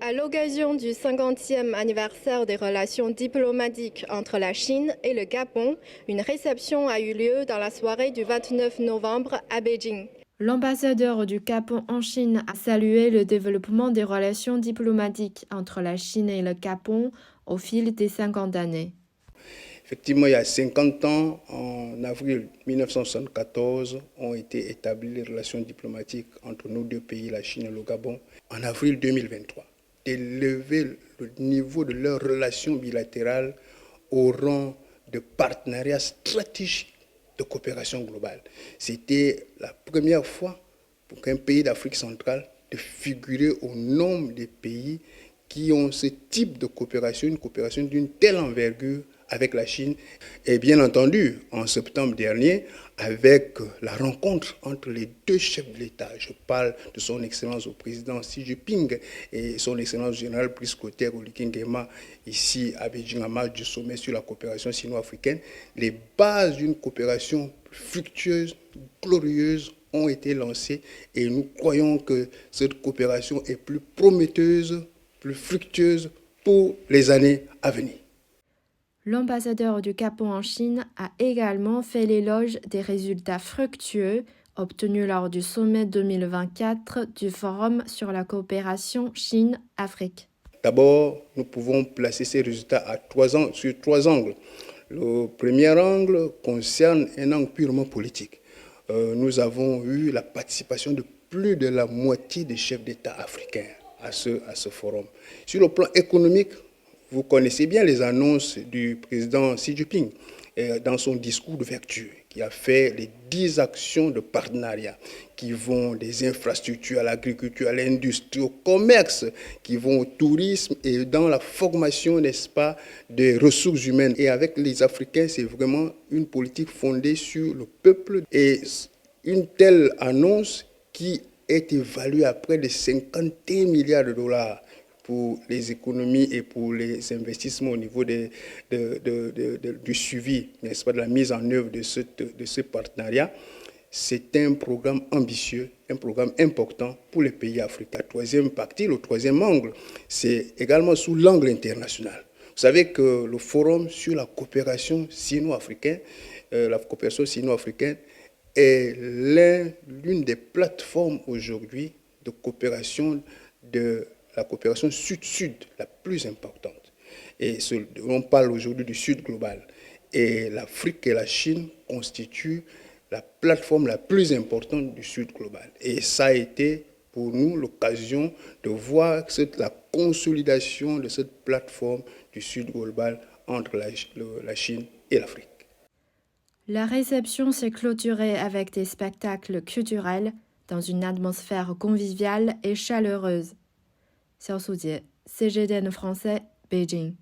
À l'occasion du 50e anniversaire des relations diplomatiques entre la Chine et le Gabon, une réception a eu lieu dans la soirée du 29 novembre à Beijing. L'ambassadeur du Gabon en Chine a salué le développement des relations diplomatiques entre la Chine et le Gabon au fil des 50 années. Effectivement, il y a 50 ans, en avril 1974, ont été établies les relations diplomatiques entre nos deux pays, la Chine et le Gabon. En avril 2023, d'élever le niveau de leurs relations bilatérales au rang de partenariat stratégique de coopération globale. C'était la première fois pour qu'un pays d'Afrique centrale de figurer au nombre des pays qui ont ce type de coopération, une coopération d'une telle envergure avec la Chine. Et bien entendu, en septembre dernier, avec la rencontre entre les deux chefs de l'État, je parle de son Excellence le président Xi Jinping et son Excellence général Brice Clotaire Oligui Nguema, ici à Beijing, en marge du sommet sur la coopération sino-africaine, les bases d'une coopération fructueuse, glorieuse, ont été lancées et nous croyons que cette coopération est plus prometteuse, plus fructueuse pour les années à venir. L'ambassadeur du Gabon en Chine a également fait l'éloge des résultats fructueux obtenus lors du sommet 2024 du Forum sur la coopération Chine-Afrique. D'abord, nous pouvons placer ces résultats sur trois angles. Le premier angle concerne un angle purement politique. Nous avons eu la participation de plus de la moitié des chefs d'État africains à ce forum. Sur le plan économique, vous connaissez bien les annonces du président Xi Jinping dans son discours d'ouverture, qui a fait les 10 actions de partenariat qui vont des infrastructures à l'agriculture, à l'industrie, au commerce, qui vont au tourisme et dans la formation, n'est-ce pas, des ressources humaines. Et avec les Africains, c'est vraiment une politique fondée sur le peuple. Et une telle annonce qui est évaluée à près de 51 milliards de dollars pour les économies et pour les investissements au niveau du suivi, n'est-ce pas, de la mise en œuvre de ce partenariat. C'est un programme ambitieux, un programme important pour les pays africains. La troisième partie, le troisième angle, c'est également sous l'angle international. Vous savez que le forum sur la coopération sino-africaine, est l'une des plateformes aujourd'hui de coopération la coopération sud-sud la plus importante. Et on parle aujourd'hui du sud global. Et l'Afrique et la Chine constituent la plateforme la plus importante du sud global. Et ça a été pour nous l'occasion de voir la consolidation de cette plateforme du sud global entre la Chine et l'Afrique. La réception s'est clôturée avec des spectacles culturels dans une atmosphère conviviale et chaleureuse. Xiao Sujie, CGTN français, Beijing.